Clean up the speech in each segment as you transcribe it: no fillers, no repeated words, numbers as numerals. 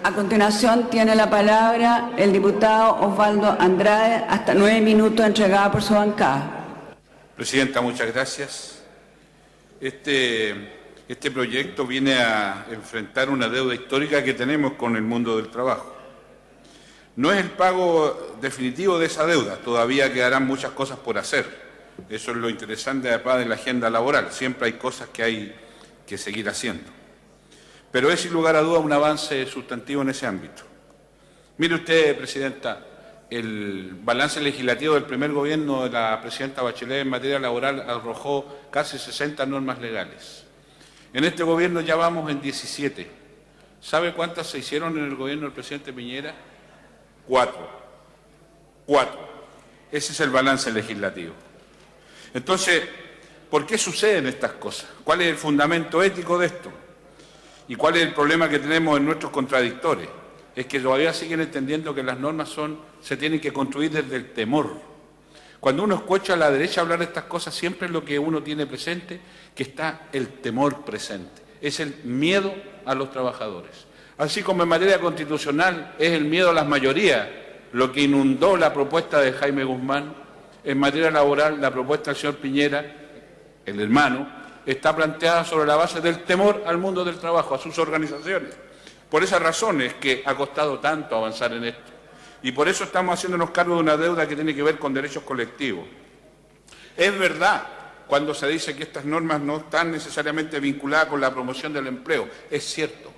A continuación tiene la palabra el diputado Osvaldo Andrade, hasta 9 minutos entregada por su bancada. Presidenta, muchas gracias. Este proyecto viene a enfrentar una deuda histórica que tenemos con el mundo del trabajo. No es el pago definitivo de esa deuda, todavía quedarán muchas cosas por hacer. Eso es lo interesante de la agenda laboral, siempre hay cosas que hay que seguir haciendo. Pero es sin lugar a duda un avance sustantivo en ese ámbito. Mire usted, Presidenta, el balance legislativo del primer gobierno de la Presidenta Bachelet en materia laboral arrojó casi 60 normas legales. En este gobierno ya vamos en 17. ¿Sabe cuántas se hicieron en el gobierno del presidente Piñera? 4. Ese es el balance legislativo. Entonces, ¿por qué suceden estas cosas? ¿Cuál es el fundamento ético de esto? ¿Y cuál es el problema que tenemos en nuestros contradictores? Es que todavía siguen entendiendo que las normas se tienen que construir desde el temor. Cuando uno escucha a la derecha hablar de estas cosas, siempre es lo que uno tiene presente, que está el temor presente. Es el miedo a los trabajadores. Así como en materia constitucional es el miedo a las mayorías lo que inundó la propuesta de Jaime Guzmán, en materia laboral la propuesta del señor Piñera, el hermano, está planteada sobre la base del temor al mundo del trabajo, a sus organizaciones. Por esas razones que ha costado tanto avanzar en esto. Y por eso estamos haciéndonos cargo de una deuda que tiene que ver con derechos colectivos. Es verdad cuando se dice que estas normas no están necesariamente vinculadas con la promoción del empleo. Es cierto.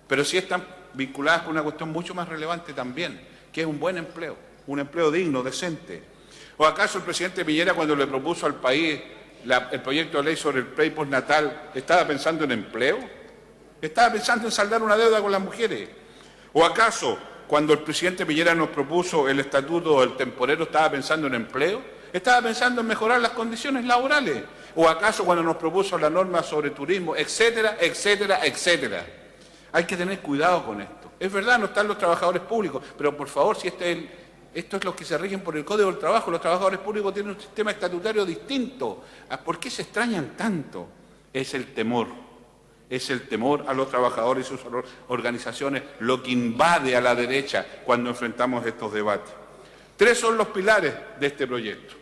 Pero sí están vinculadas con una cuestión mucho más relevante también, que es un buen empleo, un empleo digno, decente. ¿O acaso el presidente Piñera, cuando le propuso al país el proyecto de ley sobre el pre y postnatal, estaba pensando en empleo? ¿Estaba pensando en saldar una deuda con las mujeres? ¿O acaso, cuando el presidente Piñera nos propuso el estatuto del temporero, estaba pensando en empleo? ¿Estaba pensando en mejorar las condiciones laborales? ¿O acaso cuando nos propuso la norma sobre turismo, etcétera, etcétera, etcétera? Hay que tener cuidado con esto. Es verdad, no están los trabajadores públicos, pero por favor, si esto es lo que se rigen por el Código del Trabajo, los trabajadores públicos tienen un sistema estatutario distinto. ¿Por qué se extrañan tanto? Es el temor a los trabajadores y sus organizaciones lo que invade a la derecha cuando enfrentamos estos debates. 3 son los pilares de este proyecto: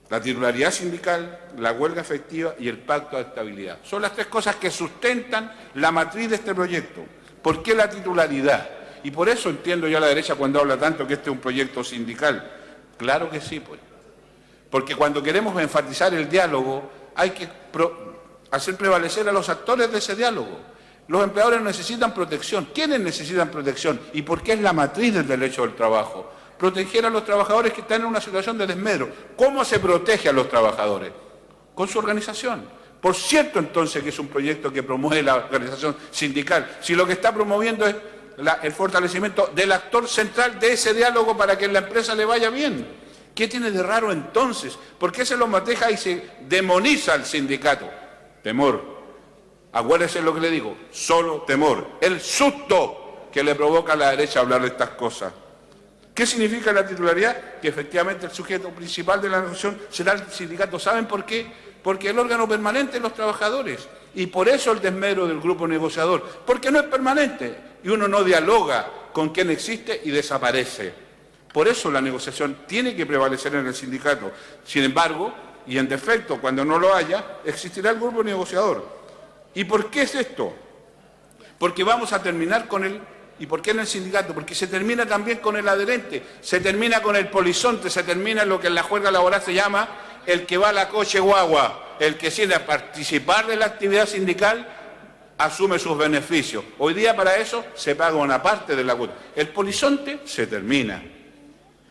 la titularidad sindical, la huelga efectiva y el pacto de estabilidad. Son las 3 cosas que sustentan la matriz de este proyecto. ¿Por qué la titularidad? Y por eso entiendo yo a la derecha cuando habla tanto que este es un proyecto sindical. Claro que sí, pues. Porque cuando queremos enfatizar el diálogo, hay que hacer prevalecer a los actores de ese diálogo. Los empleadores necesitan protección. ¿Quiénes necesitan protección? ¿Y por qué es la matriz del derecho del trabajo? Proteger a los trabajadores que están en una situación de desmedro. ¿Cómo se protege a los trabajadores? Con su organización. Por cierto, entonces, que es un proyecto que promueve la organización sindical. Si lo que está promoviendo es el fortalecimiento del actor central de ese diálogo para que en la empresa le vaya bien. ¿Qué tiene de raro entonces? ¿Por qué se lo maneja y se demoniza al sindicato? Temor. Acuérdese lo que le digo, solo temor. El susto que le provoca a la derecha hablar de estas cosas. ¿Qué significa la titularidad? Que efectivamente el sujeto principal de la negociación será el sindicato. ¿Saben por qué? Porque el órgano permanente es los trabajadores. Y por eso el desmedro del grupo negociador. Porque no es permanente. Y uno no dialoga con quien existe y desaparece. Por eso la negociación tiene que prevalecer en el sindicato. Sin embargo, y en defecto, cuando no lo haya, existirá el grupo negociador. ¿Y por qué es esto? Porque vamos a terminar con el... ¿Y por qué en el sindicato? Porque se termina también con el adherente, se termina con el polizonte, se termina lo que en la juerga laboral se llama el que va a la coche guagua, el que quiere participar de la actividad sindical, asume sus beneficios. Hoy día para eso se paga una parte de la cuota. El polizonte se termina.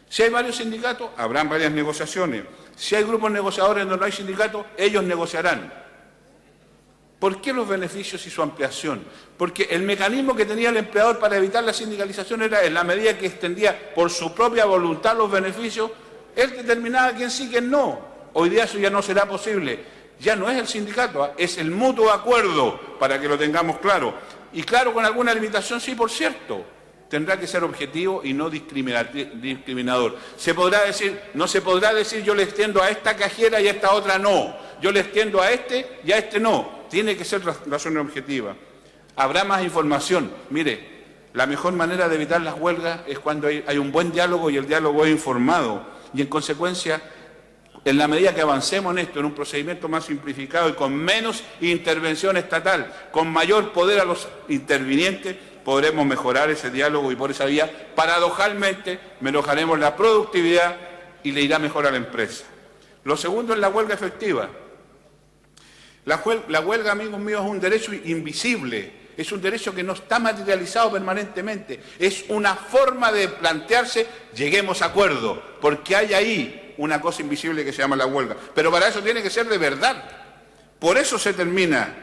Si hay varios sindicatos, habrán varias negociaciones. Si hay grupos negociadores donde no hay sindicatos, ellos negociarán. ¿Por qué los beneficios y su ampliación? Porque el mecanismo que tenía el empleador para evitar la sindicalización era, en la medida que extendía por su propia voluntad los beneficios, él determinaba quién sí, quién no. Hoy día eso ya no será posible. Ya no es el sindicato, es el mutuo acuerdo, para que lo tengamos claro. Y claro, con alguna limitación, sí, por cierto. Tendrá que ser objetivo y no discriminador. No se podrá decir yo le extiendo a esta cajera y a esta otra no. Yo le extiendo a este y a este no. tiene que ser razón objetiva. Habrá más información. Mire, la mejor manera de evitar las huelgas es cuando hay un buen diálogo y el diálogo es informado. Y en consecuencia, en la medida que avancemos en esto, en un procedimiento más simplificado y con menos intervención estatal, con mayor poder a los intervinientes, podremos mejorar ese diálogo y por esa vía, paradojalmente, mejoraremos la productividad y le irá mejor a la empresa. Lo segundo es la huelga efectiva. La huelga, amigos míos, es un derecho invisible, es un derecho que no está materializado permanentemente, es una forma de plantearse, lleguemos a acuerdo, porque hay ahí una cosa invisible que se llama la huelga. Pero para eso tiene que ser de verdad. Por eso se termina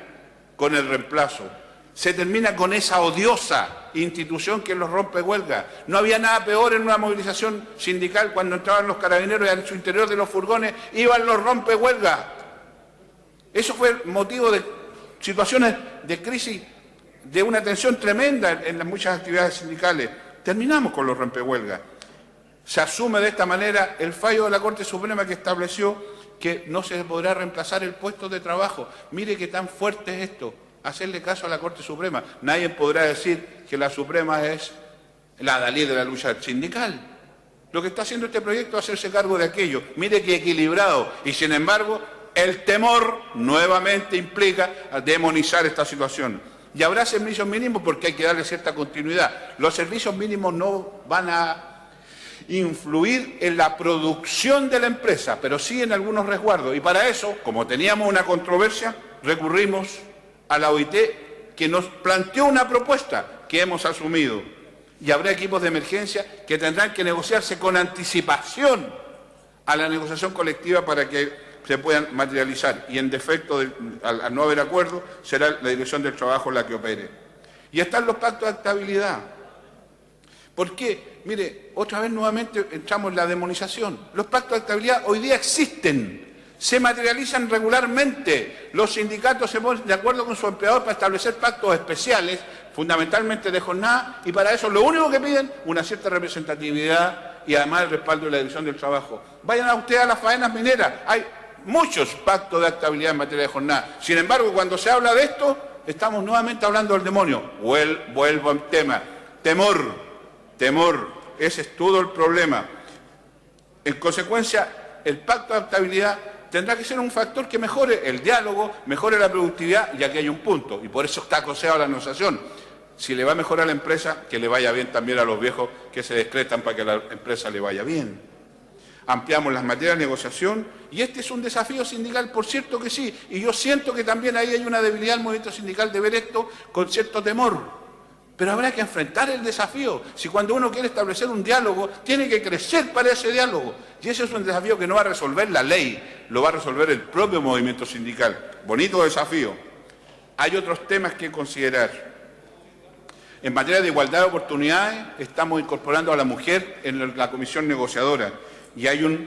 con el reemplazo. Se termina con esa odiosa institución que los rompehuelgas. No había nada peor en una movilización sindical cuando entraban los carabineros y en su interior de los furgones iban los rompehuelgas. Eso fue motivo de situaciones de crisis, de una tensión tremenda en las muchas actividades sindicales. Terminamos con los rompehuelgas. Se asume de esta manera el fallo de la Corte Suprema que estableció que no se podrá reemplazar el puesto de trabajo. Mire qué tan fuerte es esto, hacerle caso a la Corte Suprema. Nadie podrá decir que la Suprema es la adalid de la lucha sindical. Lo que está haciendo este proyecto es hacerse cargo de aquello. Mire qué equilibrado. Y sin embargo, el temor nuevamente implica demonizar esta situación. Y habrá servicios mínimos porque hay que darle cierta continuidad. Los servicios mínimos no van a influir en la producción de la empresa, pero sí en algunos resguardos. Y para eso, como teníamos una controversia, recurrimos a la OIT, que nos planteó una propuesta que hemos asumido. Y habrá equipos de emergencia que tendrán que negociarse con anticipación a la negociación colectiva para que se puedan materializar. Y en defecto, al no haber acuerdo, será la Dirección del Trabajo la que opere. Y están los pactos de estabilidad. ¿Por qué? Mire, otra vez nuevamente entramos en la demonización. Los pactos de estabilidad hoy día existen, se materializan regularmente. Los sindicatos se ponen de acuerdo con su empleador para establecer pactos especiales, fundamentalmente de jornada, y para eso lo único que piden, una cierta representatividad y además el respaldo de la Dirección del Trabajo. Vayan a ustedes a las faenas mineras, hay muchos pactos de estabilidad en materia de jornada. Sin embargo, cuando se habla de esto, estamos nuevamente hablando del demonio. Vuelvo al tema. Temor, ese es todo el problema. En consecuencia, el pacto de estabilidad tendrá que ser un factor que mejore el diálogo, mejore la productividad, y aquí hay un punto, y por eso está aconsejado la negociación. Si le va mejor a la empresa, que le vaya bien también a los viejos que se decretan para que a la empresa le vaya bien. Ampliamos las materias de negociación, y este es un desafío sindical, por cierto que sí, y yo siento que también ahí hay una debilidad del movimiento sindical de ver esto con cierto temor. Pero habrá que enfrentar el desafío. Si cuando uno quiere establecer un diálogo, tiene que crecer para ese diálogo. Y ese es un desafío que no va a resolver la ley, lo va a resolver el propio movimiento sindical. Bonito desafío. Hay otros temas que considerar. En materia de igualdad de oportunidades, estamos incorporando a la mujer en la comisión negociadora. Y hay una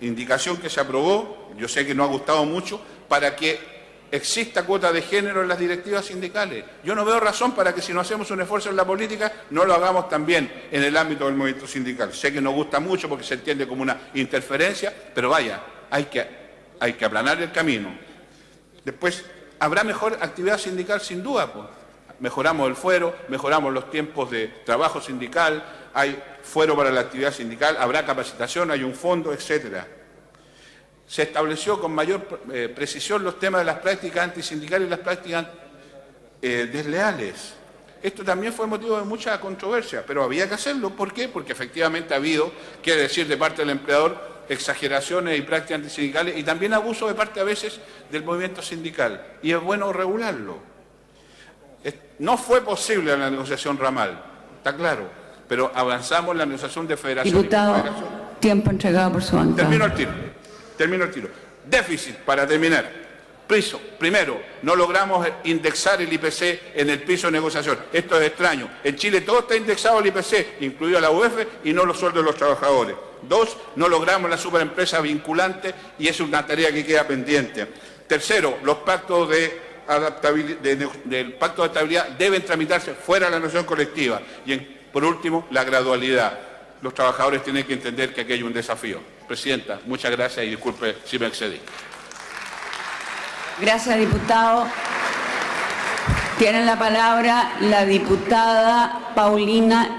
indicación que se aprobó, yo sé que no ha gustado mucho, para que exista cuota de género en las directivas sindicales. Yo no veo razón para que si no hacemos un esfuerzo en la política, no lo hagamos también en el ámbito del movimiento sindical. Sé que no gusta mucho porque se entiende como una interferencia, pero vaya, hay que aplanar el camino. Después, habrá mejor actividad sindical sin duda, pues. Mejoramos el fuero, mejoramos los tiempos de trabajo sindical, hay fuero para la actividad sindical, habrá capacitación, hay un fondo, etcétera. Se estableció con mayor precisión los temas de las prácticas antisindicales y las prácticas desleales. Esto también fue motivo de mucha controversia, pero había que hacerlo. ¿Por qué? Porque efectivamente ha habido, quiere decir, de parte del empleador, exageraciones y prácticas antisindicales y también abuso de parte a veces del movimiento sindical. Y es bueno regularlo. No fue posible la negociación ramal, está claro, pero avanzamos en la negociación de federación. Diputado, tiempo entregado por su bancada. Termino el tiro. Déficit, para terminar. Primero, no logramos indexar el IPC en el piso de negociación. Esto es extraño. En Chile todo está indexado al IPC, incluido la UF, y no los sueldos de los trabajadores. 2, no logramos la superempresa vinculante y es una tarea que queda pendiente. Tercero, los pactos del pacto de estabilidad deben tramitarse fuera de la negociación colectiva. Y por último, la gradualidad. Los trabajadores tienen que entender que aquí hay un desafío. Presidenta, muchas gracias y disculpe si me excedí. Gracias, diputado. Tiene la palabra la diputada Paulina